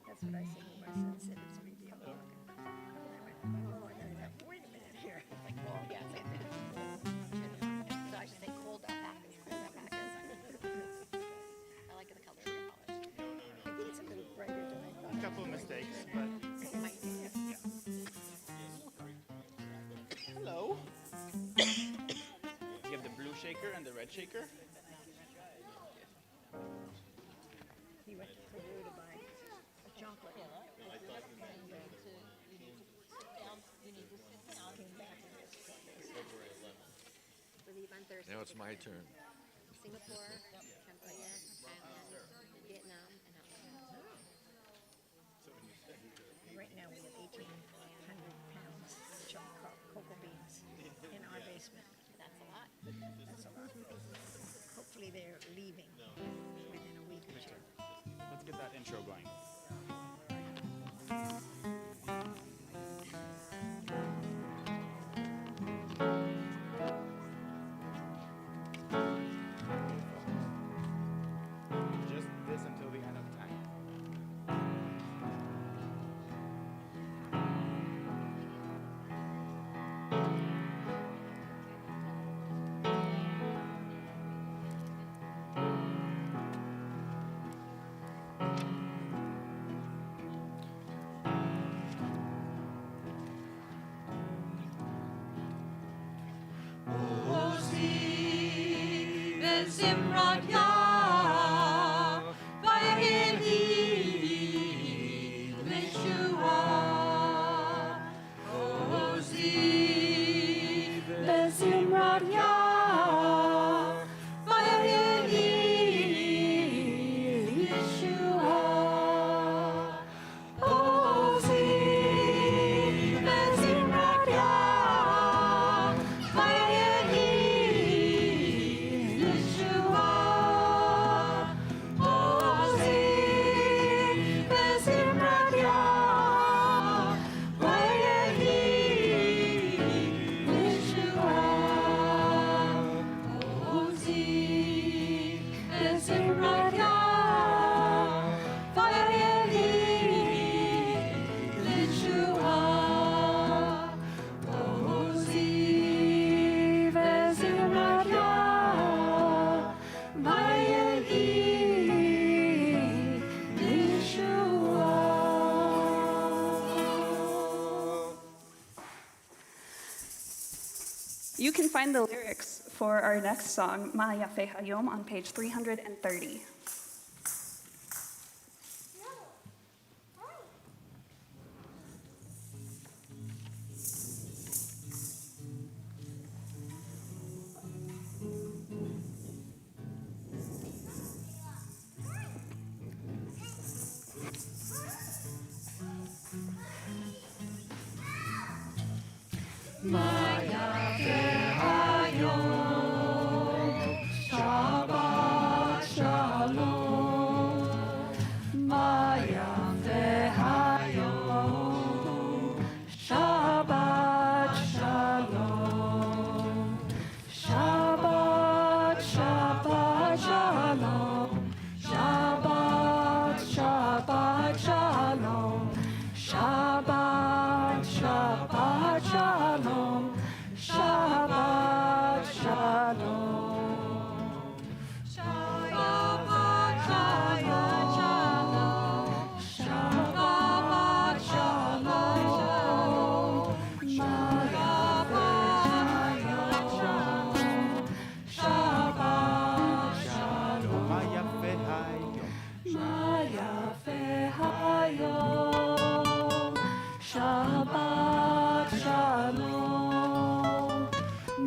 That's what I said when my son said it's baby alpaca. And I went, oh, and then I thought, wait a minute here. Like, well, yeah, same thing. So I should say cold alpacas. Cold alpacas. I like the color of your polish. I think it's a little brighter than I thought. A couple of mistakes, but yeah. Hello. You have the blue shaker and the red shaker. He went to Peru to buy a chocolate. You need to sit down. Came back and just We leave on Thursday. Now it's my turn. Singapore, Cambodia, Thailand, Vietnam, and Hong Kong. Right now we have 1,800 pounds of chopped cocoa beans in our basement. That's a lot. That's a lot. Hopefully they're leaving within a week or two. Let's get that intro going. Just this until the end of time. Zimrat Yah, Vayeli Lishua, Ozi, Bezimrat Yah, Vayeli Lishua, Ozi, Bezimrat Yah, Vayeli You can find the lyrics for our next song, Ma Yafe Hayom, on page 330. Shabbat Shalom, Maya Hayom. Shabbat Shalom, Shabbat Shabbat Shalom, Shabbat Shabbat Shalom, Shabbat Shabbat Shalom, Shabbat Shalom. Shabbat Shalom,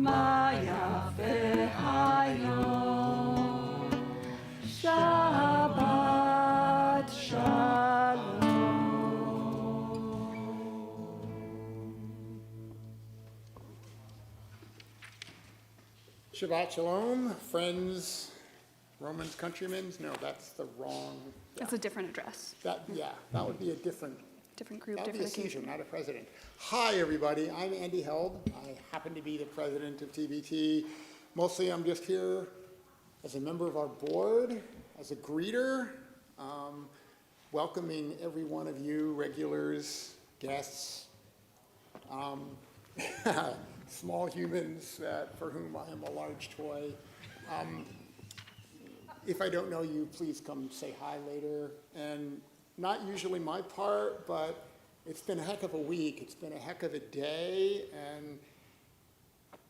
Maya Hayom. Shabbat Shalom. Shabbat Shalom, friends Romans Countrymen's? No, that's the wrong. It's a different address, That would be a different. different group, That would be a different seizure, occasion. not a president. Hi, everybody. I'm Andy Held. I happen to be the president of TBT. Mostly, I'm just here as a member of our board, as a greeter, welcoming every one of you, regulars, guests, small humans for whom I am a large toy. If I don't know you, please come say hi later. And not usually my part, but it's been a heck of a week. It's been a heck of a day. And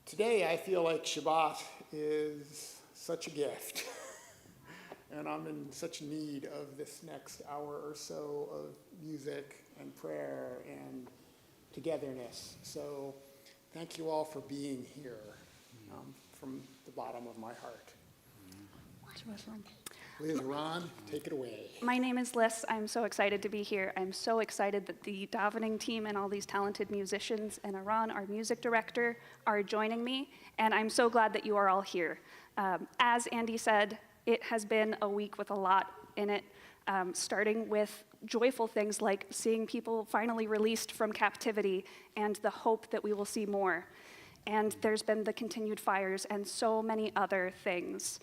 today I feel like Shabbat is such a gift. And I'm in such need of this next hour or so of music and prayer and togetherness. So thank you all for being here from the bottom of my heart. Liz, Ron, take it away. My name is Liz. I'm so excited to be here. I'm so excited that the davening team and all these talented musicians and Aran, our music director, are joining me. And I'm so glad that you are all here. As Andy said, it has been a week with a lot in it, starting with joyful things like seeing people finally released from captivity and the hope that we will see more. And there's been the continued fires and so many other things.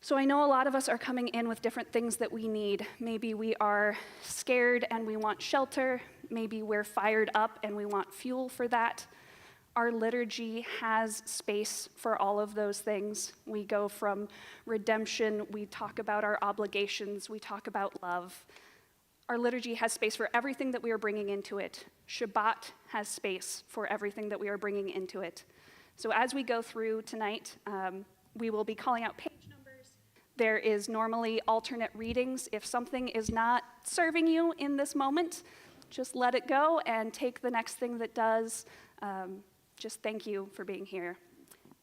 So I know a lot of us are coming in with different things that we need. Maybe we are scared and we want shelter. Maybe we're fired up and we want fuel for that. Our liturgy has space for all of those things. We go from redemption, we talk about our obligations, we talk about love. Our liturgy has space for everything that we are bringing into it. Shabbat has space for everything that we are bringing into it. So as we go through tonight, we will be calling out page numbers. There is normally alternate readings. If something is not serving you in this moment, just let it go and take the next thing that does. Just thank you for being here.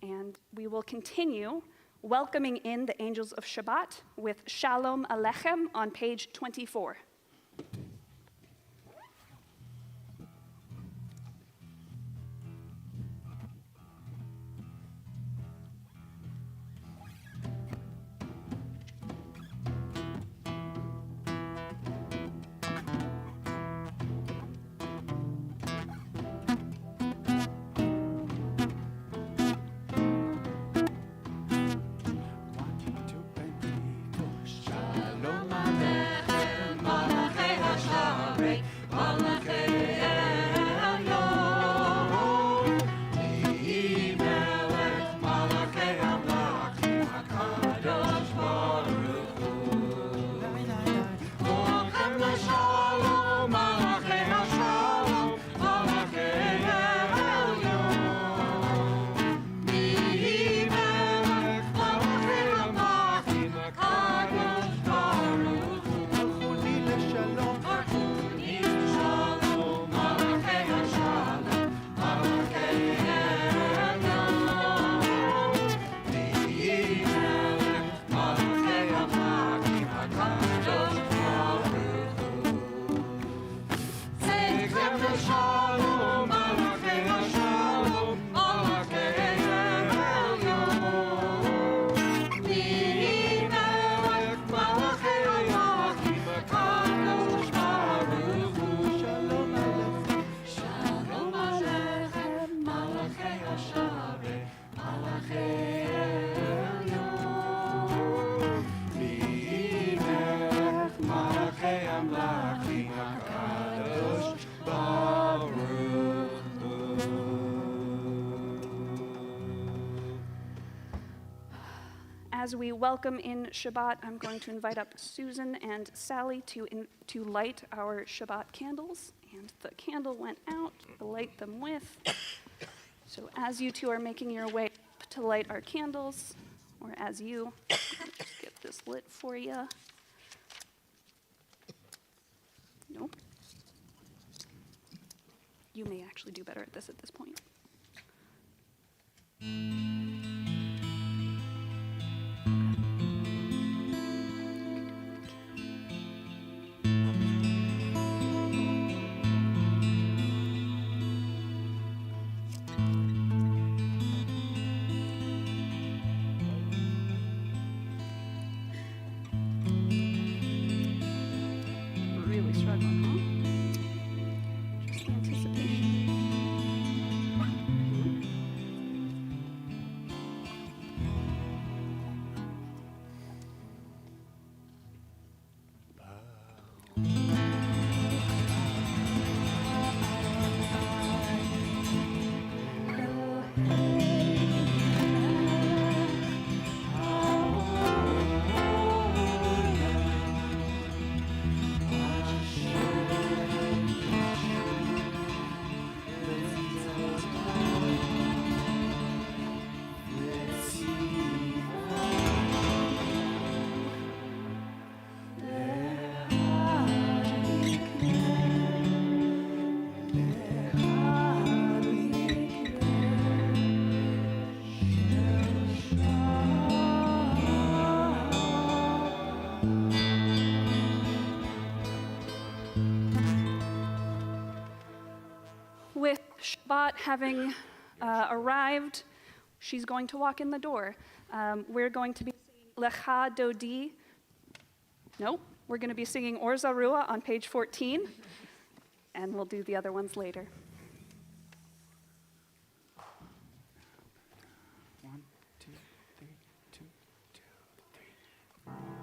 And we will continue welcoming in the angels of Shabbat with Shalom Alechem on page 24. As we welcome in Shabbat, I'm going to invite up Susan and Sally to light our Shabbat candles. And the candle went out to light them with. So as you two are making your way up to light our candles, or as you, just get this lit for you. Nope. You may actually do better at this point. anticipation. With Shabbat having arrived, she's going to walk in the door. We're going to be singing Lecha Dodi. Nope, we're going to be singing Or Zarua on page 14, and we'll do the other ones later. 1, 2, 3, 2, 2, 3. Bum,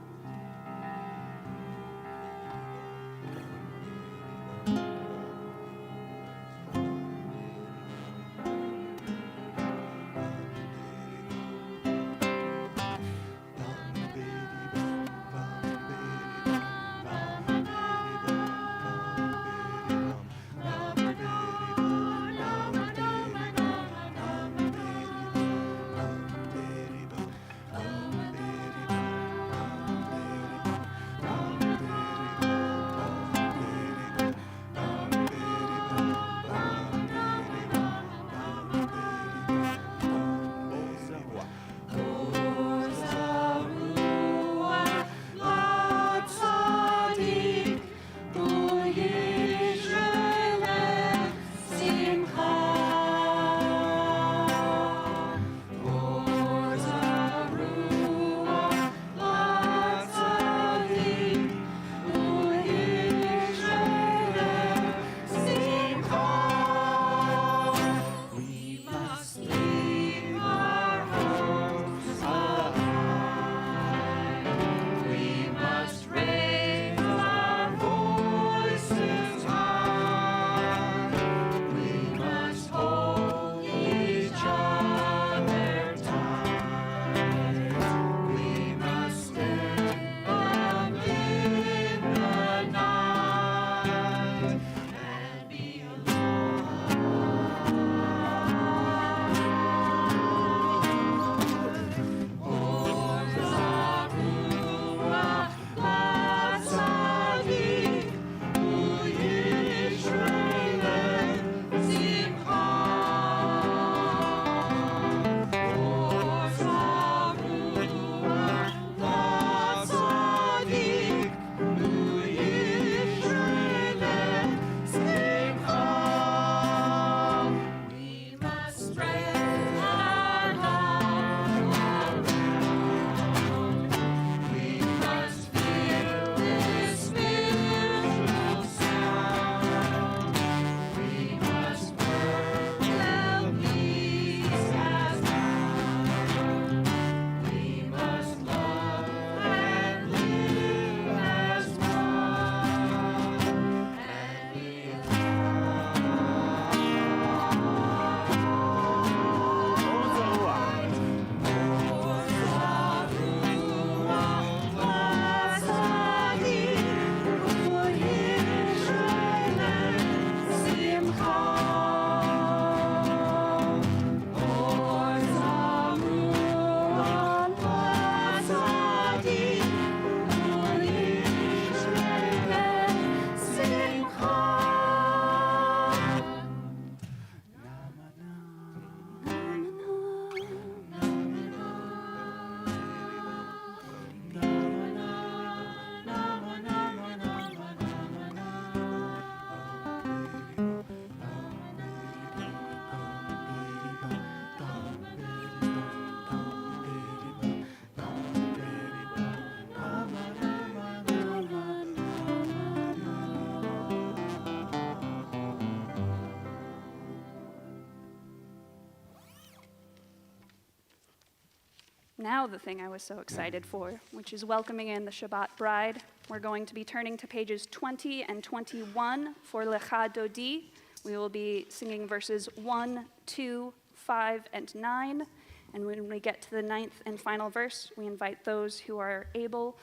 Now the thing I was so excited for, which is welcoming in the Shabbat bride. We're going to be turning to pages 20 and 21 for Lecha Dodi. We will be singing verses 1, 2, 5, and 9. And when we get to the 9th and final verse, we invite those who are able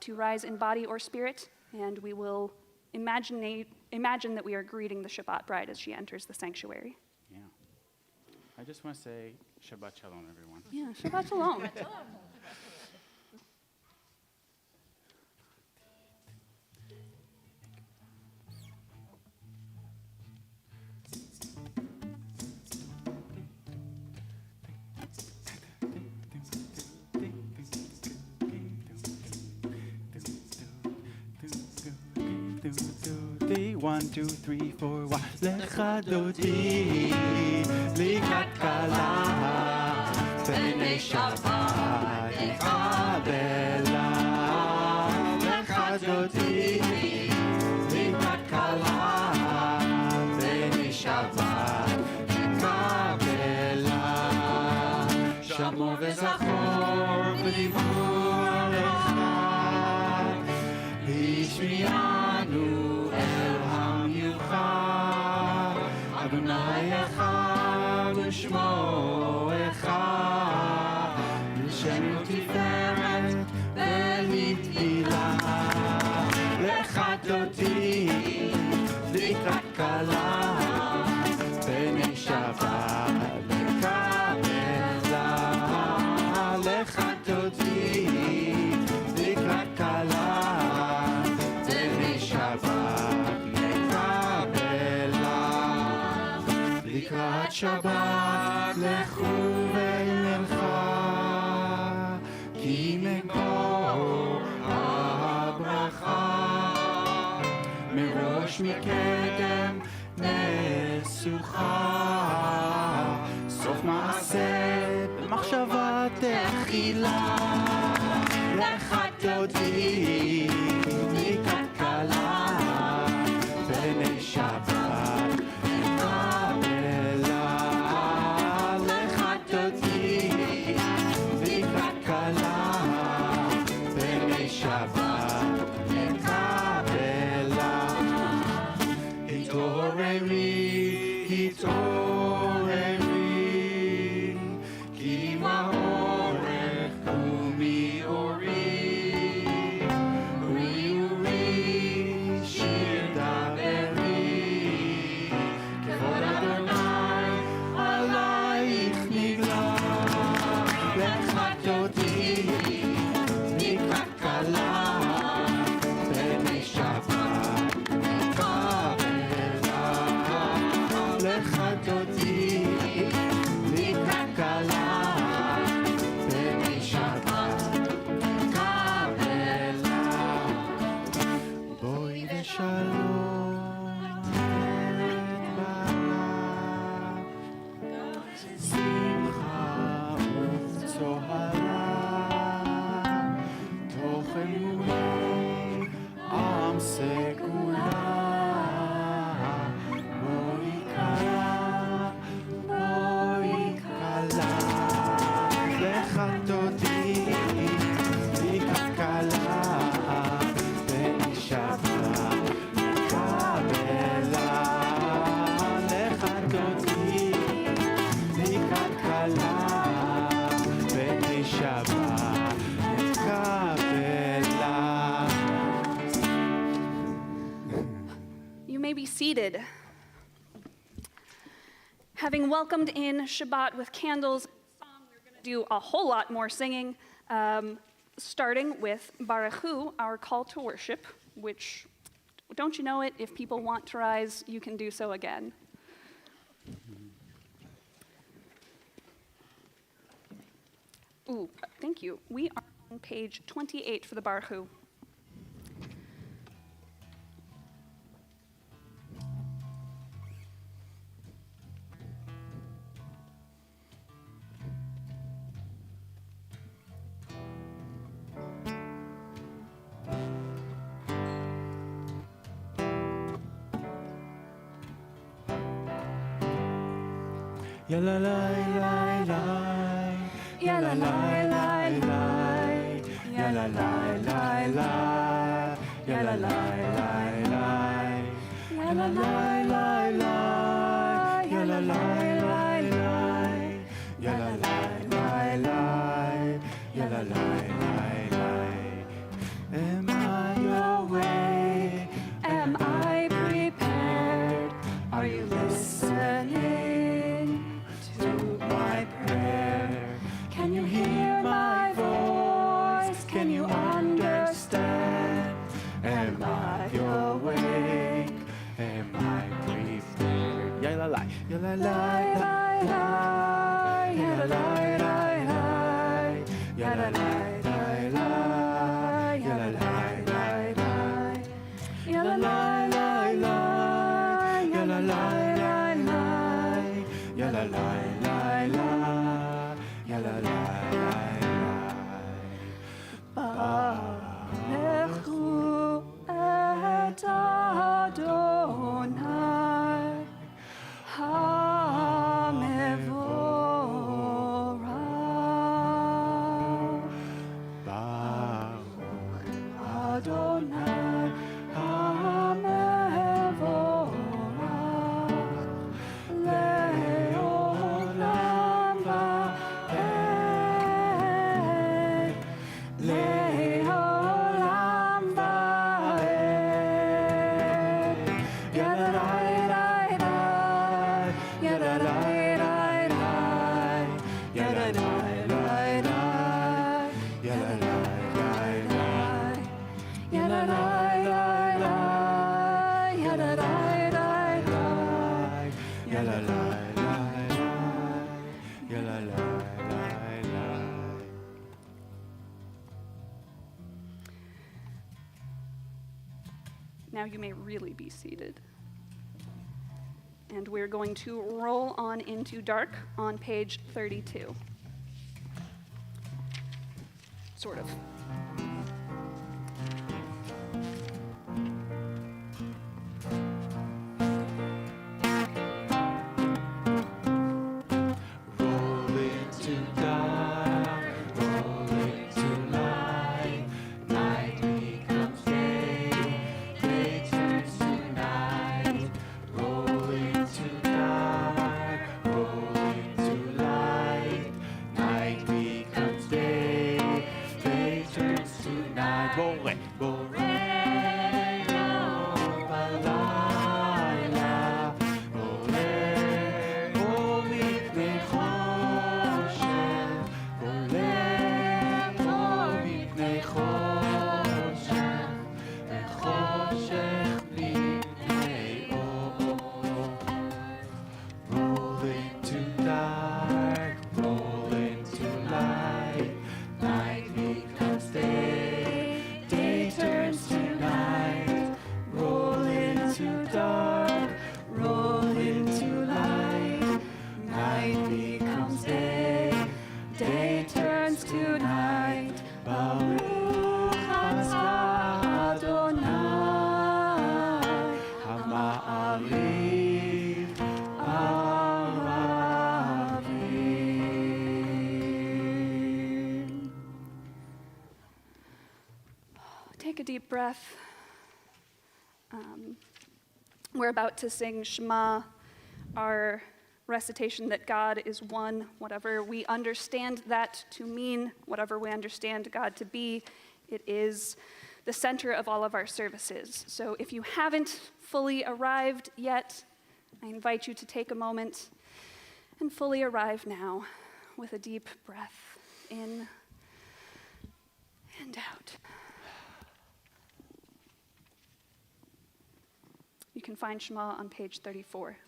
to rise in body or spirit, and we will imagine that we are greeting the Shabbat bride as she enters the sanctuary. Yeah. I just want to say Shabbat Shalom, everyone. Yeah, Shabbat Shalom. One, two, three, four, one. Lecha dodi, likat kala, b'nei Shabbat, Kabbalat. Lecha dodi, likat kala, b'nei Shabbat, Kabbalat. Shamor v'zachor b'dibur echad, Hishmianu Adonai echad u'shmo echad, L'shenu tiferet v'litila. Lecha dodi, likat kala, b'nei Shabbat, Kabbalat. Lecha dodi, likat kala, b'nei Shabbat. לקראת שבת לכו ונלכה, כי מקור הברכה מראש מקדם משוכה, סוף מעשה במחשבה תחילה. לך דודי לקראת כלה בני שבת Seated. Having welcomed in Shabbat with candles, we're going to do a whole lot more singing, starting with Baruch Hu, our call to worship, which, don't you know it, if people want to rise, you can do so again. Ooh, thank you. We are on page 28 for the Baruch Hu. Ya la la la la, ya la la la la, ya la la la la, ya la la la la, ya la la la la, ya la la la la, ya la la la la, ya la la la la. Am I awake? Am I prepared? Are you listening to my prayer? Can you hear my voice? Can you understand? Am I awake? Am I prepared? Ya la la, ya la la, ya la la, ya la la, ya la la, ya la la, ya la la, ya la la, ya la la. Baruchu et Adonai HaMevorach. Baruch Adonai HaMevorach Le'olam va'ed, Le'olam va'ed. Yadadai-dai-dai, yadadai-dai-dai, yadadai-dai-dai, yadadai-dai-dai, yadadai-dai-dai, yadadai-dai-dai, yadadai-dai-dai, yadadai-dai-dai. Now you may really be seated. And we're going to roll on into dark on page 32. Sort of. Roll into dark, roll into light. Night becomes day, day turns to night. Roll into dark, roll into light. Night becomes day, day turns to night. Roll it, roll it. Roll into dark, roll into light. Night becomes day, day turns to night. Roll into dark, roll into light. Night becomes day, day turns to night. Baruch atah Adonai, Hama'ariv, Aravim. Take a deep breath. We're about to sing Shema, our recitation that God is one, whatever we understand that to mean, whatever we understand God to be, it is the center of all of our services. So if you haven't fully arrived yet, I invite you to take a moment and fully arrive now with a deep breath in and out. You can find Shema on page 34.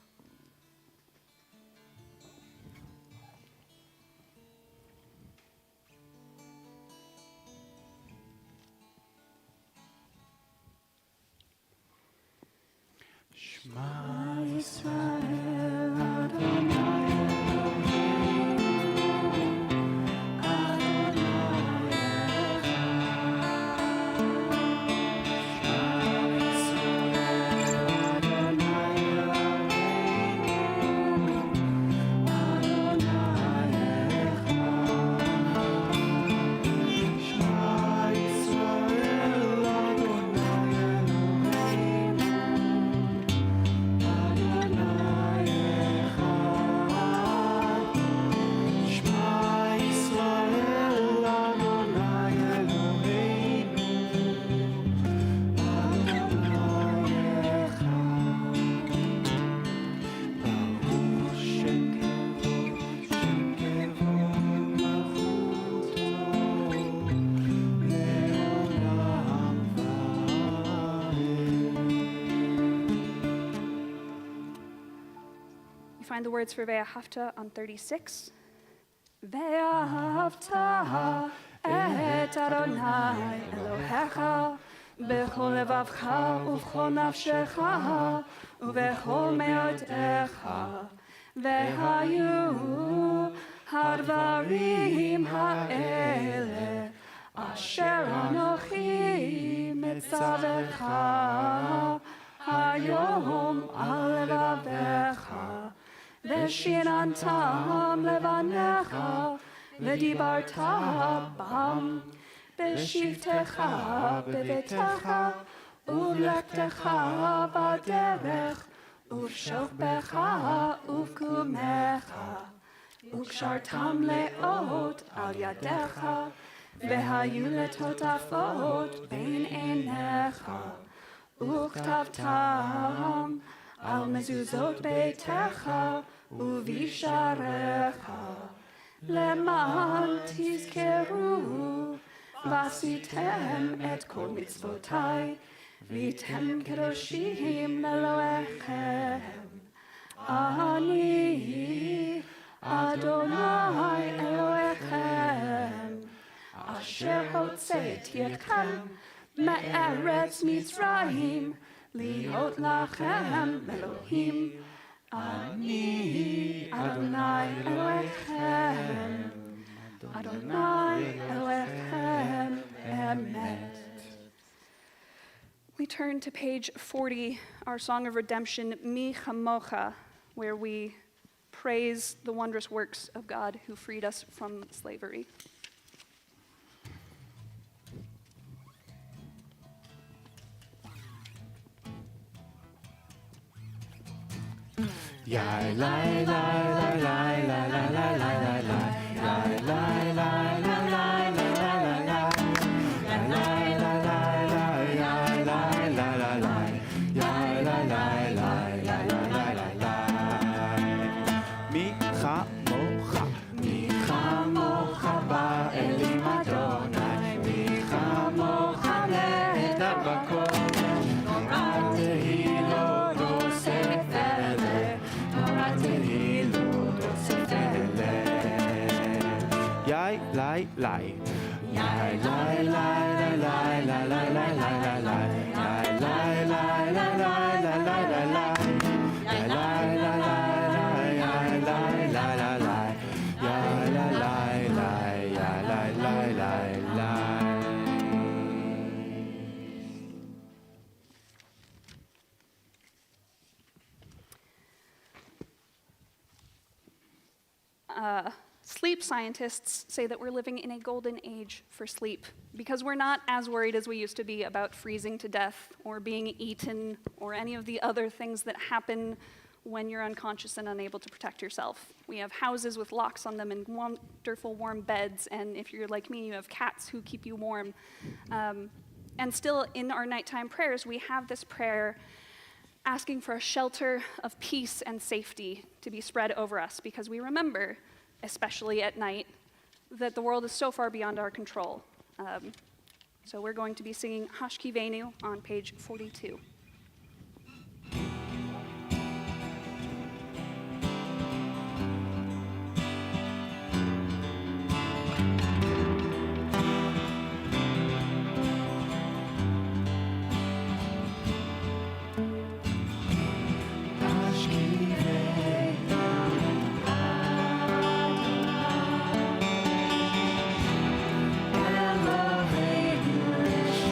Shema Yisrael Adonai Elohim, Adonai Echad. Shema Yisrael Adonai Elohim, Adonai Echad. find the words for Ve'ahavta on 36. Ve'ahavta et Adonai Elohecha b'chol levavcha u'v'chol nafshecha u'v'chol me'odecha ve'hayu hadvarim ha'ele asher anochi mitzavecha hayom al levavecha v'shinantam levanecha v'dibarta bam b'shivtecha b'betecha u'v'lektecha b'derech u'v'shofbecha u'v'kumecha u'kshartam le'ot al yadecha v'hayu letotafot bein einecha u'ktavtam al mezuzot beitecha u'visharecha leman tizkeru v'asitem et kol mitzvotai v'tem kedoshim leloechem ani Adonai Elohechem asher hotzeiti etchem me'eretz Mitzrayim liot lachem Elohim ani Adonai Elohechem Adonai Elohechem Emet. We turn to page 40, our Song of Redemption, Mi Chamocha, where we praise the wondrous works of God who freed us from slavery. Yai lai lai lai lai lai lai lai lai lai lai yai lai lai lai lai lai lai lai lai yai lai lai lai lai yai lai lai lai lai lai lai mi chamocha ba'elim Adonai mi chamocha nehedar b'kodesh Torah tehilo dosef Yai lai lai Yai lai lai lai lai lai lai lai lai lai lai Yai lai lai lai lai lai lai lai lai Yai lai lai lai lai Yai lai lai lai lai Yai lai lai lai Yai lai lai lai lai Sleep scientists say that we're living in a golden age for sleep because we're not as worried as we used to be about freezing to death or being eaten or any of the other things that happen when you're unconscious and unable to protect yourself. We have houses with locks on them and wonderful warm beds, and if you're like me, you have cats who keep you warm. And still, in our nighttime prayers, we have this prayer asking for a shelter of peace and safety to be spread over us because we remember, especially at night, that the world is so far beyond our control. So we're going to be singing Hashkivenu on page 42.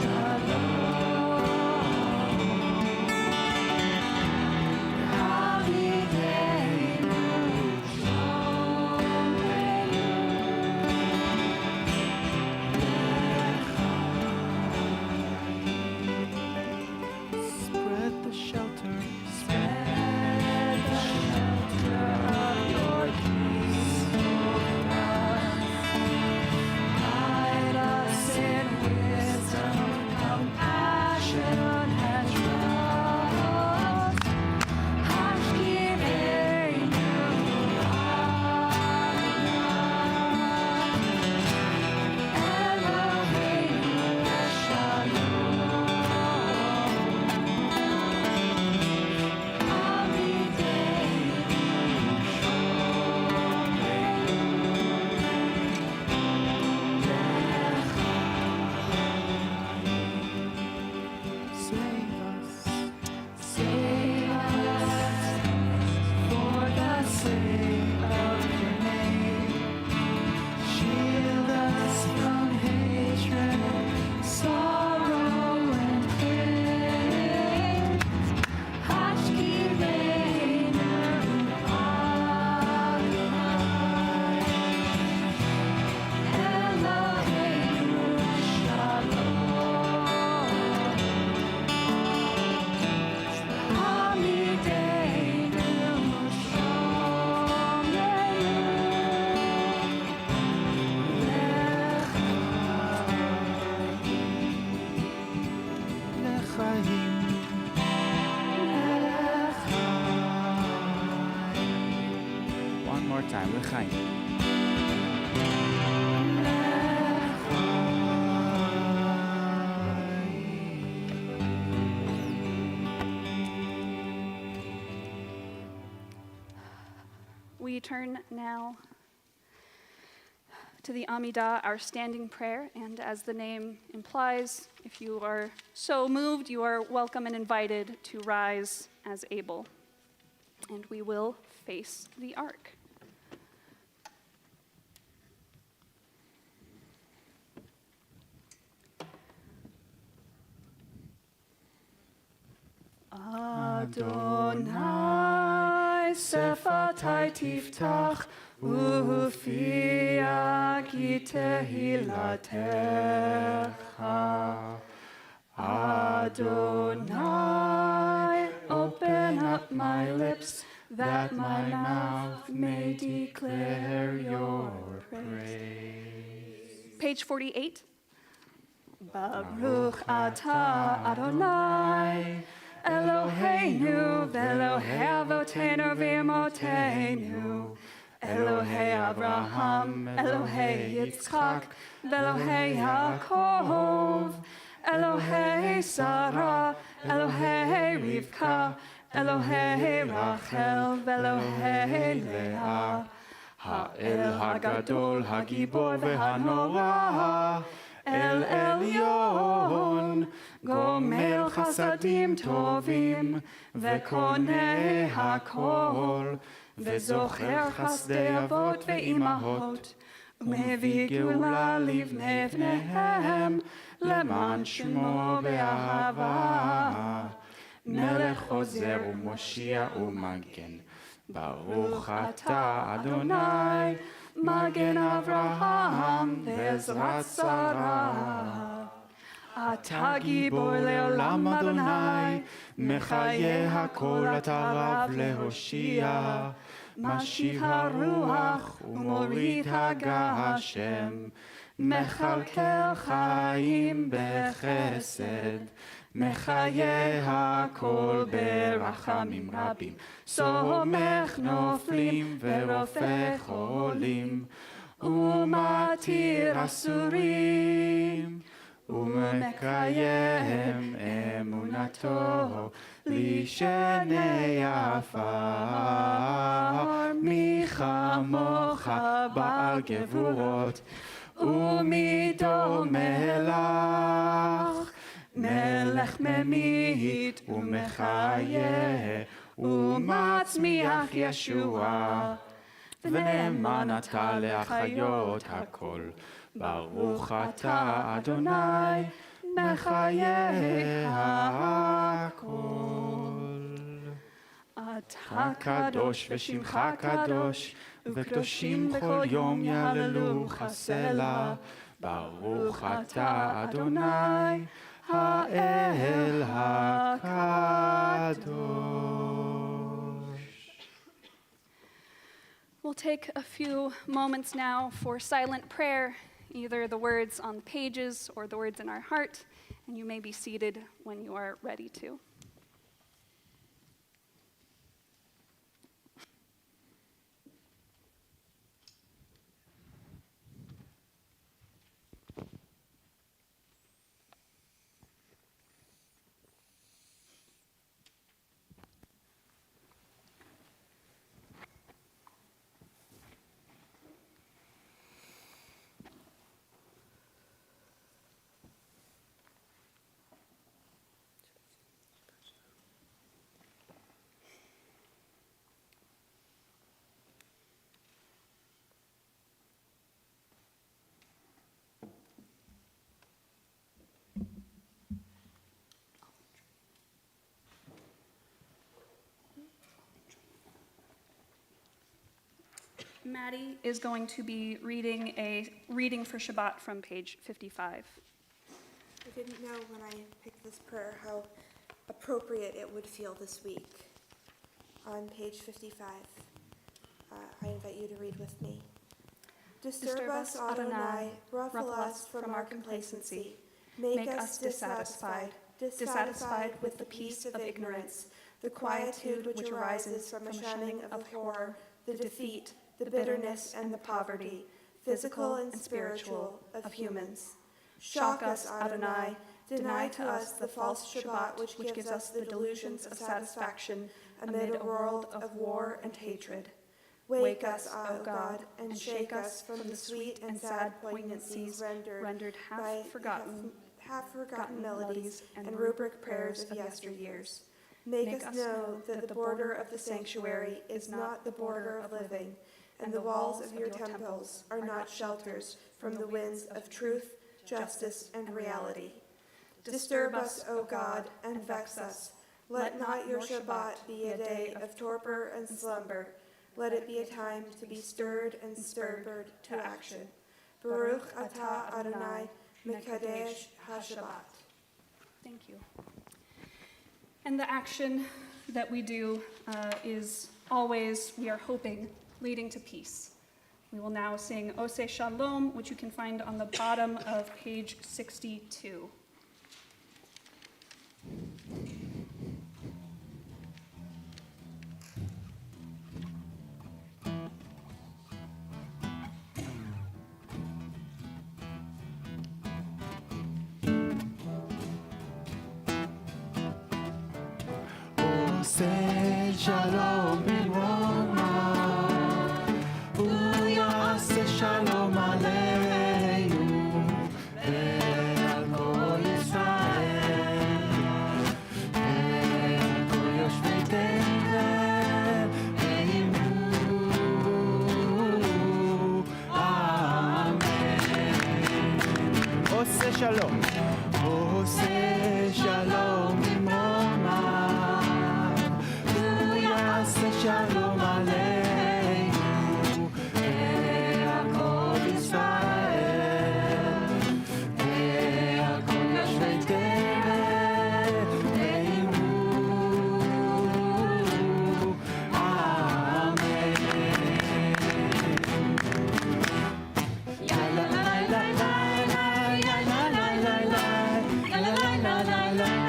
Shalom. time l'chaim. We turn now to the Amidah, our standing prayer, and as the name implies, if you are so moved, you are welcome and invited to rise as able. And we will face the ark. Adonai sefatai tiftach ufiya ki tehilatecha. Adonai, open up my lips that my mouth may declare your praise. Page 48. Baruch atah Adonai, Eloheinu ve'Elohei avotenu v'imotenu, Elohei Abraham, Elohei Yitzchak, ve'Elohei Yaakov, Elohei Sarah, Elohei Rivka, Elohei Rachel, ve'Elohei Leah, Ha'el Hagadol, Hagibor ve'Hanora, El Elyon, Gomel Chasadim Tovim, Vekoneh Hakol, Vezocher Chasdei Avot ve'imahot, Umevi Geula livnei vneihem, Leman Shmo be'ahava, Melech Ozer u'Moshia u'Magen, Baruch atah Adonai, Magen Avraham ve'ezrat Sarah. Ata gibor le'olam Adonai, Mechaye hakol ata rav lehoshia, Mashiv haruach u'morid hagashem, Mechalkel chaim bechesed, Mechaye hakol berachamim rabim, Somech noflim ve'rofeh cholim, Umatir asurim, Umekayem emunato lishenei afar, Michamocha ba'al gevurot, Umidome lach, Melech memit umechayeh, Umatzmiach Yeshua, V'ne'eman ata le'achayot hakol, Baruch atah Adonai, Mechayeh hakol. Ata kadosh v'shimcha kadosh, V'kdoshim b'kol yom yahalelucha selah, Baruch atah Adonai, Ha'el HaKadosh. We'll take a few moments now for silent prayer, either the words on the pages or the words in our heart, and you may be seated when you are ready to. Maddie is going to be reading a reading for Shabbat from page 55. I didn't know when I picked this prayer how appropriate it would feel this week. On page 55, I invite you to read with me. Disturb us, Adonai, ruffle us from our complacency. Make us dissatisfied with the peace of ignorance, the quietude which arises from the shunning of horror, the defeat, the bitterness and the poverty, physical and spiritual, of humans. Shock us, Adonai. Deny to us the false Shabbat which gives us the delusions of satisfaction amid a world of war and hatred. Wake us, O God, and shake us from the sweet and sad poignancies rendered by half-forgotten melodies and rubric prayers of yesteryears. Make us know that the border of the sanctuary is not the border of living, and the walls of your temples are not shelters from the winds of truth, justice, and reality. Disturb us, O God, and vex us. Let not your Shabbat be a day of torpor and slumber. Let it be a time to be stirred and spurred to action. Baruch atah Adonai, Mekadesh HaShabbat. Thank you. And the action that we do is always, we are hoping, leading to peace. We will now sing Ose Shalom, which you can find on the bottom of page 62. Say shalom bimroma, uyase shalom aleinu, ve'al kol Yisrael, ve'al kol yoshvei tevel, ve'imu, amen. Ose shalom, ose shalom bimroma. Shalom Aleinu, ve'al kol Yisrael, ve'al kol yoshvei tevel, ve'imu, amen. Ya la la la la la, ya la la la la, ya la la la la la,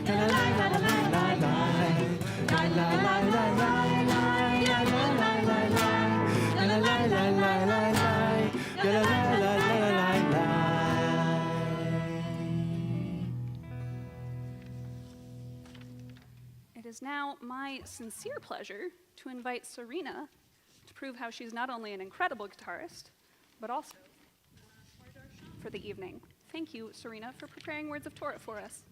ya la la la la la la, ya la la la la. It is now my sincere pleasure to invite Serena to prove how she's not only an incredible guitarist, but also for the evening. Thank you, Serena, for preparing Words of Torah for us.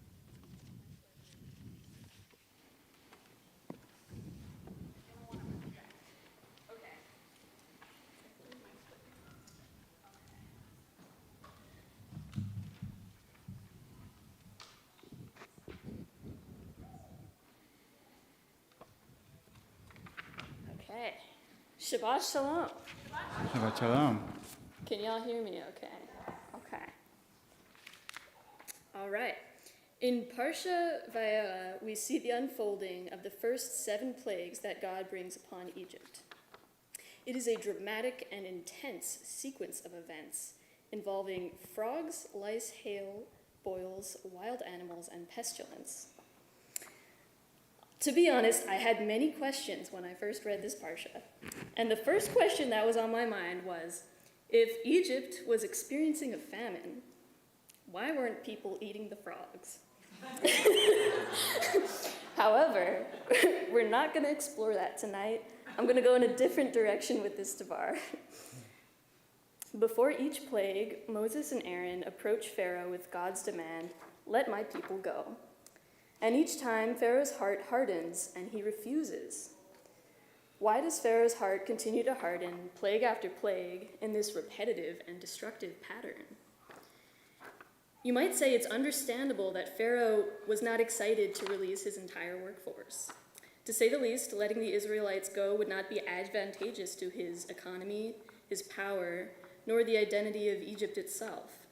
Okay. Shabbat Shalom. Shabbat Shalom. Can y'all hear me okay? Okay. All right. In Parsha Vayera, we see the unfolding of the first 7 plagues that God brings upon Egypt. It is a dramatic and intense sequence of events involving frogs, lice, hail, boils, wild animals, and pestilence. To be honest, I had many questions when I first read this Parsha. And the first question that was on my mind was, if Egypt was experiencing a famine, why weren't people eating the frogs? However, we're not going to explore that tonight. I'm going to go in a different direction with this Devar. Before each plague, Moses and Aaron approach Pharaoh with God's demand, "Let my people go." And each time, Pharaoh's heart hardens, and he refuses. Why does Pharaoh's heart continue to harden, plague after plague, in this repetitive and destructive pattern? You might say it's understandable that Pharaoh was not excited to release his entire workforce. To say the least, letting the Israelites go would not be advantageous to his economy, his power, nor the identity of Egypt itself.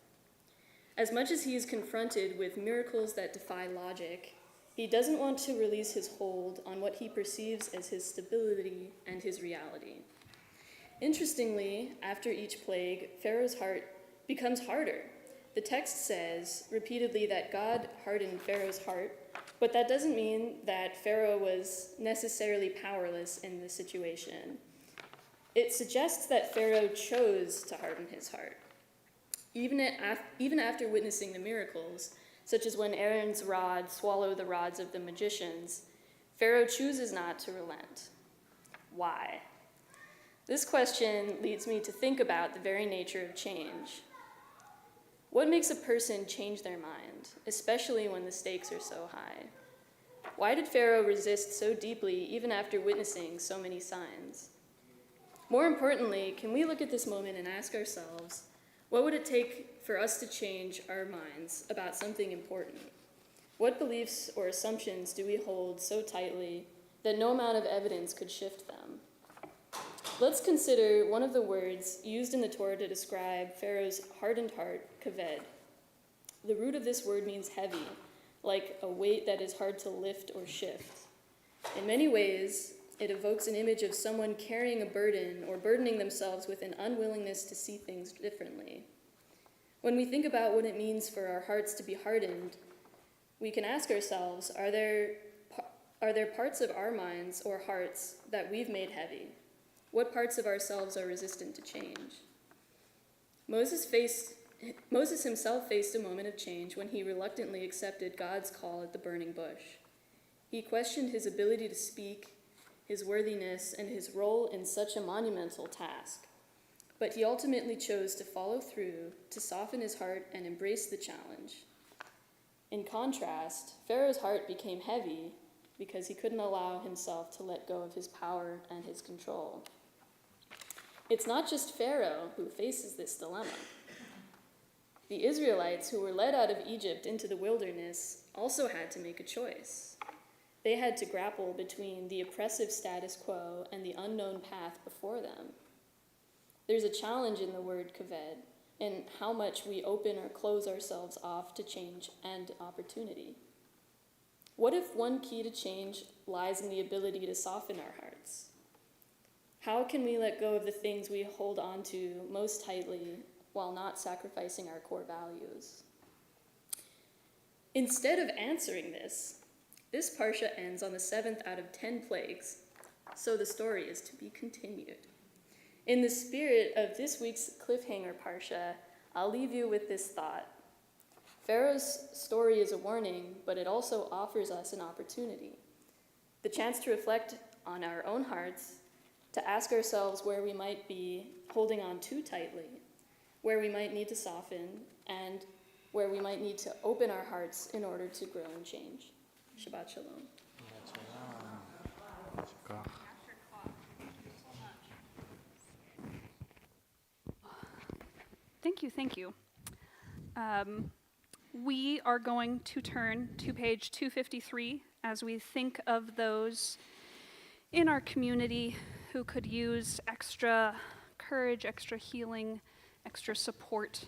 As much as he is confronted with miracles that defy logic, he doesn't want to release his hold on what he perceives as his stability and his reality. Interestingly, after each plague, Pharaoh's heart becomes harder. The text says repeatedly that God hardened Pharaoh's heart, but that doesn't mean that Pharaoh was necessarily powerless in the situation. It suggests that Pharaoh chose to harden his heart. Even after witnessing the miracles, such as when Aaron's rod swallowed the rods of the magicians, Pharaoh chooses not to relent. Why? This question leads me to think about the very nature of change. What makes a person change their mind, especially when the stakes are so high? Why did Pharaoh resist so deeply even after witnessing so many signs? More importantly, can we look at this moment and ask ourselves, what would it take for us to change our minds about something important? What beliefs or assumptions do we hold so tightly that no amount of evidence could shift them? Let's consider one of the words used in the Torah to describe Pharaoh's hardened heart, kaved. The root of this word means heavy, like a weight that is hard to lift or shift. In many ways, it evokes an image of someone carrying a burden or burdening themselves with an unwillingness to see things differently. When we think about what it means for our hearts to be hardened, we can ask ourselves, are there parts of our minds or hearts that we've made heavy? What parts of ourselves are resistant to change? Moses himself faced a moment of change when he reluctantly accepted God's call at the burning bush. He questioned his ability to speak, his worthiness, and his role in such a monumental task. But he ultimately chose to follow through, to soften his heart and embrace the challenge. In contrast, Pharaoh's heart became heavy because he couldn't allow himself to let go of his power and his control. It's not just Pharaoh who faces this dilemma. The Israelites, who were led out of Egypt into the wilderness, also had to make a choice. They had to grapple between the oppressive status quo and the unknown path before them. There's a challenge in the word kaved, in how much we open or close ourselves off to change and opportunity. What if one key to change lies in the ability to soften our hearts? How can we let go of the things we hold on to most tightly while not sacrificing our core values? Instead of answering this parsha ends on the 7th out of 10 plagues, so the story is to be continued. In the spirit of this week's cliffhanger parsha, I'll leave you with this thought. Pharaoh's story is a warning, but it also offers us an opportunity. The chance to reflect on our own hearts, to ask ourselves where we might be holding on too tightly, where we might need to soften, and where we might need to open our hearts in order to grow and change. Shabbat shalom. Thank you. We are going to turn to page 253 as we think of those in our community who could use extra courage, extra healing, extra support.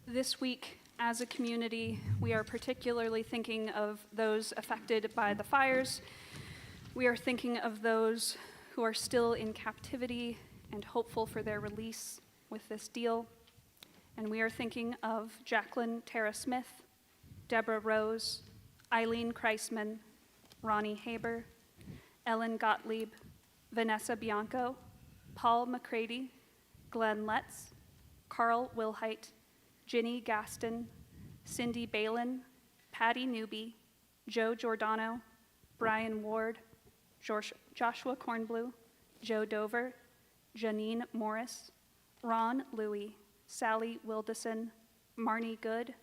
This week, as a community, we are particularly thinking of those affected by the fires. We are thinking of those who are still in captivity and hopeful for their release with this deal. And we are thinking of Jacqueline Tara Smith, Deborah Rose, Eileen Kreisman, Ronnie Haber, Ellen Gottlieb, Vanessa Bianco, Paul McCready, Glenn Letts, Carl Wilhite, Ginny Gaston, Cindy Balin, Patty Newby, Joe Giordano, Brian Ward, Joshua Kornblue, Joe Dover, Janine Morris, Ron Louie, Sally Wildison, Marnie Good,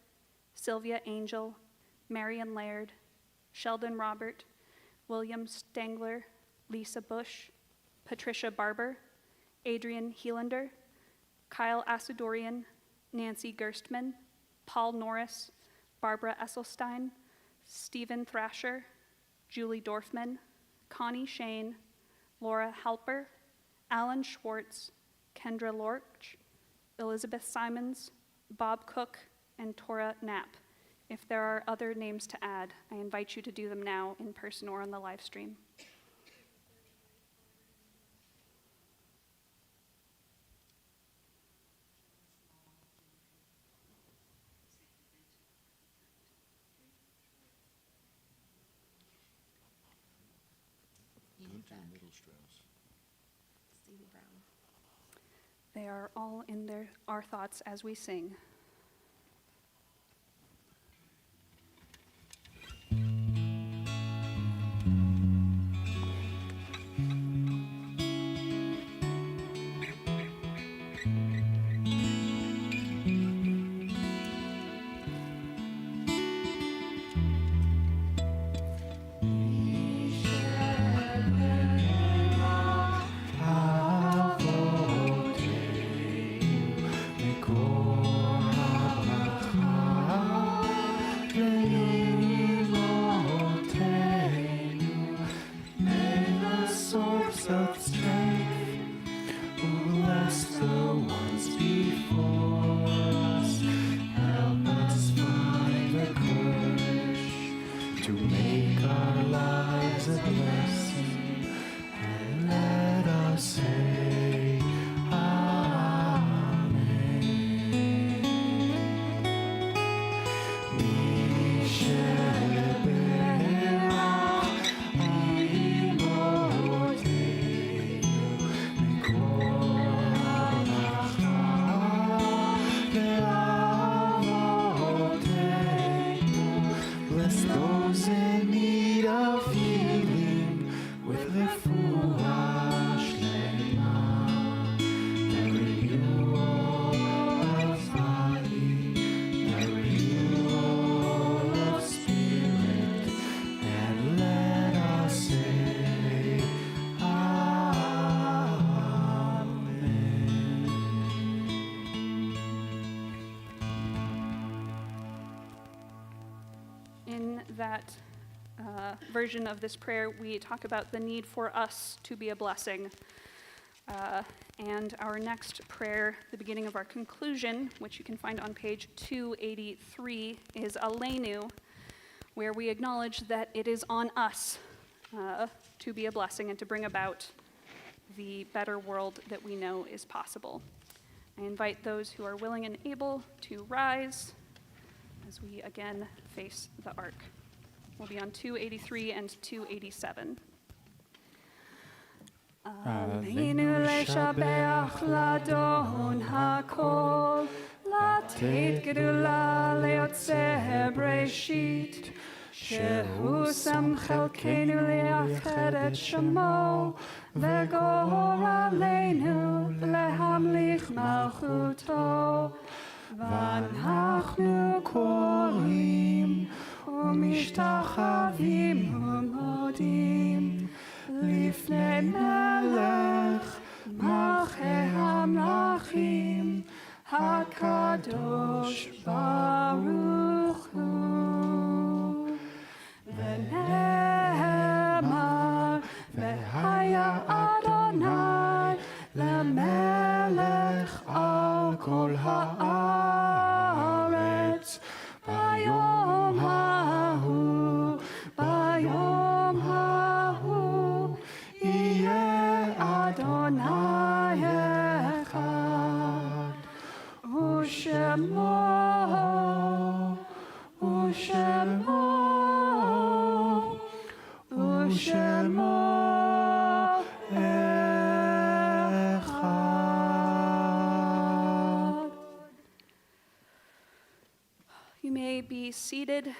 Sylvia Angel, Marion Laird, Sheldon Robert, William Stangler, Lisa Bush, Patricia Barber, Adrian Heelander, Kyle Asadorian, Nancy Gerstmann, Paul Norris, Barbara Esselstein, Stephen Thrasher, Julie Dorfman, Connie Shane, Laura Halper, Alan Schwartz, Kendra Lorch, Elizabeth Simons, Bob Cook, and Tora Knapp. If there are other names to add, I invite you to do them now in person or on the live stream. Stevie Brown. They are all in our thoughts as we sing. Source of strength, who bless the ones before us. Help us find the courage to make our lives a blessing, and let us say Amen. Bless those in need of healing with refuah shlema, the renewal of body, the renewal of spirit, and let us say In that version of this prayer, we talk about the need for us to be a blessing. And our next prayer, the beginning of our conclusion, which you can find on page 283, is Aleinu, where we acknowledge that it is on us to be a blessing and to bring about the better world that we know is possible. I invite those who are willing and able to rise as we again face the ark. We'll be on 283 and 287. Aleinu לשבח לאדון הכל, לתת גדולה ליוצר בראשית, שהוא שם חלקנו לייחד את שמו, וגורלנו להמליך מלכותו. ואנחנו קוראים ומשתחווים ומודים לפני מלך מלכי המלכים הקדוש ברוך הוא. ונאמר והיה אדוני למלך על כל הארץ ביום ההוא, ביום ההוא יהיה אדוני אחד, ושמו You may be seated.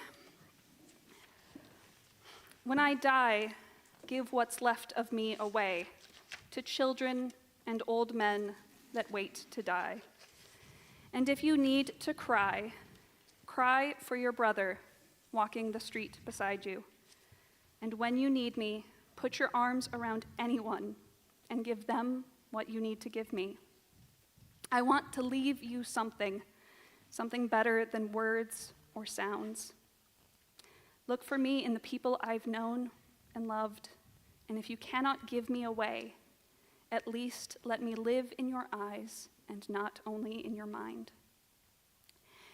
When I die, give what's left of me away to children and old men that wait to die. And if you need to cry, cry for your brother walking the street beside you. And when you need me, put your arms around anyone and give them what you need to give me. I want to leave you something better than words or sounds. Look for me in the people I've known and loved, and if you cannot give me away, at least let me live in your eyes and not only in your mind.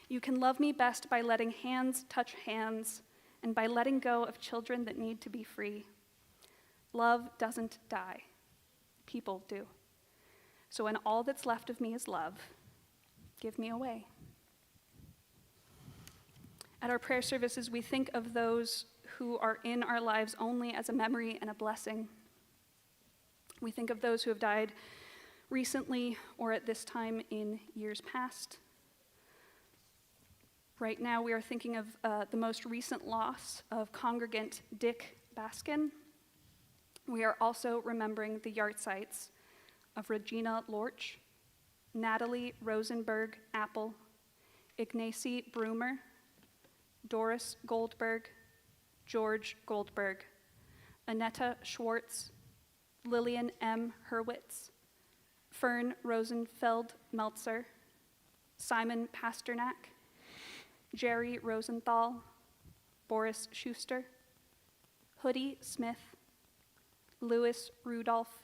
You can love me best by letting hands touch hands and by letting go of children that need to be free. Love doesn't die. People do. So when all that's left of me is love, give me away. At our prayer services, we think of those who are in our lives only as a memory and a blessing. We think of those who have died recently or at this time in years past. Right now, we are thinking of the most recent loss of congregant Dick Baskin. We are also remembering the yahrzeits of Regina Lorch, Natalie Rosenberg Apple, Ignacy Brumer, Doris Goldberg, George Goldberg, Annetta Schwartz, Lillian M. Hurwitz, Fern Rosenfeld Meltzer, Simon Pasternak, Jerry Rosenthal, Boris Schuster, Hoodie Smith, Louis Rudolph,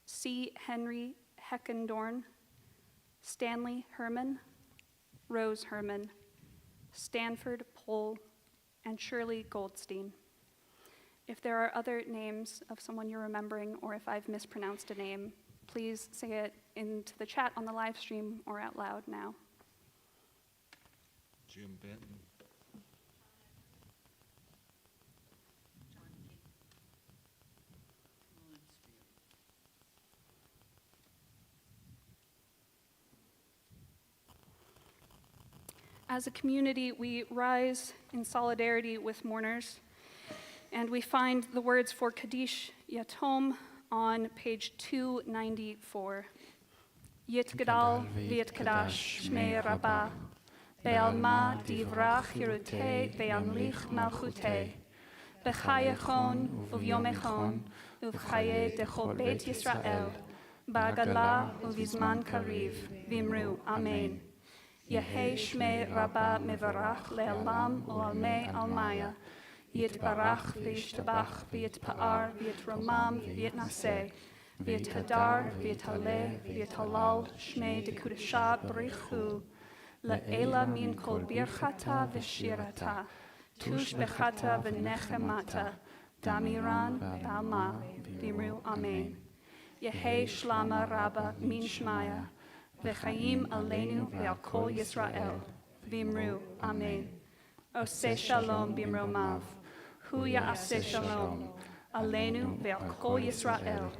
C. Henry Heckendorn, Stanley Herman, Rose Herman, Stanford Pohl, and Shirley Goldstein. If there are other names of someone you're remembering, or if I've mispronounced a name, please say it into the chat on the live stream or out loud now. Jim Benton. As a community, we rise in solidarity with mourners, and we find the words for Kaddish Yatom on page 294. Yitgadal v'yitkadash shmei Rabbah, be'alma divrach hirutei ve'amlich malchutei, b'chayechon uvyomechon uvchaye dechol beit Yisrael, ba'agala uvizman kariv, vimru, amen. Yehei shmei Rabbah mevarach le'alam u'almei almaya, yitbarach v'yishtabach v'yitpa'ar v'yitromam v'yitnaseh, v'yithadar v'yithaleh v'yithalal shmei dekudasha brichu, le'ela min kol birchata v'shirata, tush bechata v'nechemata, damiran b'alma v'imru amen. Yehei shlama Rabbah min shmaya, v'chaim aleinu ve'al kol Yisrael, v'imru amen. Oseh shalom b'imromav, hu ya'aseh shalom, aleinu ve'al kol Yisrael,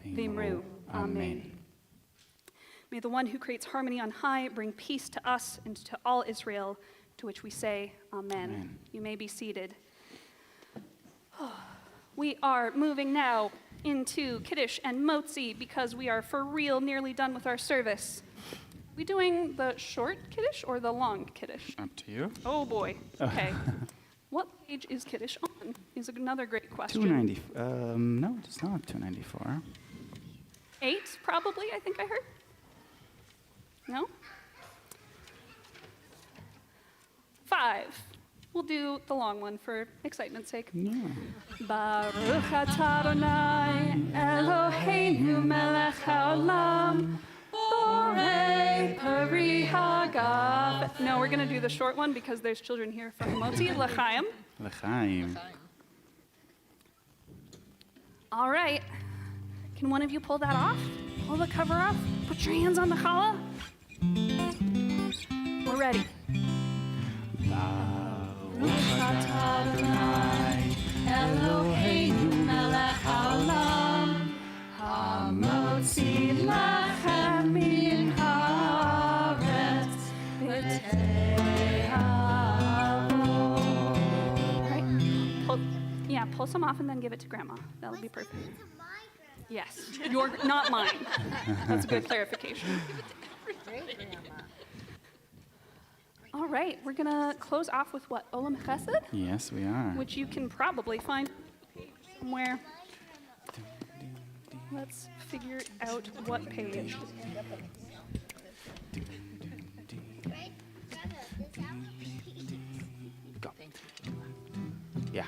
v'imru amen. May the one who creates harmony on high bring peace to us and to all Israel, to which we say amen. Amen. You may be seated. We are moving now into Kiddush and Motzi because we are for real nearly done with our service. We doing the short Kiddush or the long Kiddush? Up to you. Oh boy. Okay. What page is Kiddush on? Is another great question. 290. No, it's not 294. 8, probably, I think I heard. No? 5. We'll do the long one for excitement's sake. Yeah. Baruch atah Adonai Eloheinu melech haolam borei peri hagav. No, we're going to do the short one because there's children here from Motzi. L'chaim. L'chaim. All right. Can one of you pull that off? Pull the cover off? Put your hands on the challah. We're ready. Baruch atah Adonai Eloheinu melech haolam hamotzi lachem min haaretz b'te'avo. Right? Pull some off and then give it to Grandma. That'll be perfect. Yes, you're not mine. That's a good clarification. All right, we're gonna close off with what? Olam Chesed? Yes, we are. Which you can probably find somewhere. Let's figure out what page. Go. Yeah.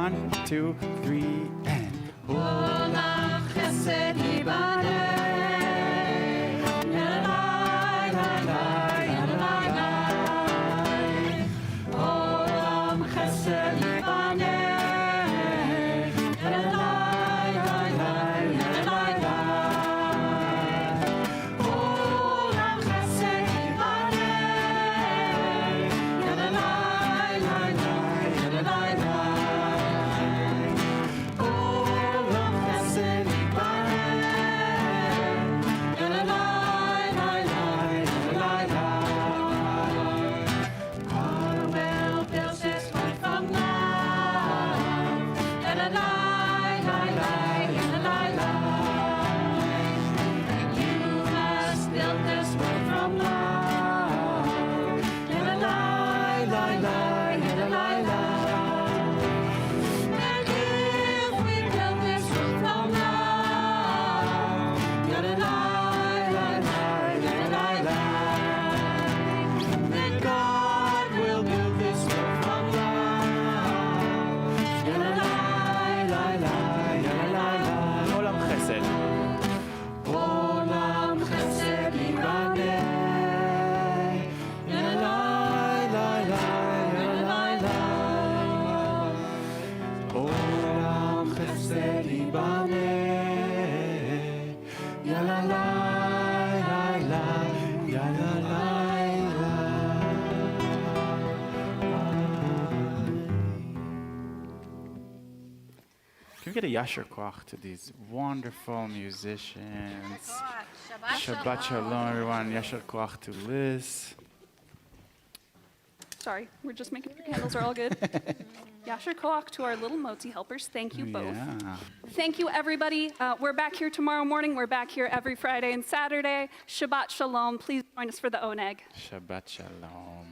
1, 2, 3, and Olam chesed yibaneh, yalalai, lalai, yalalai, lai. Olam chesed yibaneh, yalalai, lalai, yalalai, lai. Olam chesed yibaneh, yalalai, lalai, yalalai, lai. Olam chesed yibaneh, yalalai, lalai, yalalai, lai. Carmel builds its home from love, yalalai, lalai, yalalai, lai. And you must build this world from love, yalalai, lalai, yalalai, lai. And if we build this world from love, yalalai, lalai, yalalai, lai. Then God will build this world from love, yalalai, lalai, yalalai, lai. עולם חסד. Olam chesed yibaneh, yalalai, lalai, yalalai, lai. עולם חסד ייבנה, יאללה יאללה Can we get a yasher koach to these wonderful musicians? Shabbat shalom, everyone. Yasher koach to Liz. Sorry, we're just making sure candles are all good. Yasher koach to our little motzi helpers. Thank you both. Yeah. Thank you, everybody. We're back here tomorrow morning. We're back here every Friday and Saturday. Shabbat shalom. Please join us for the oneg. Shabbat shalom.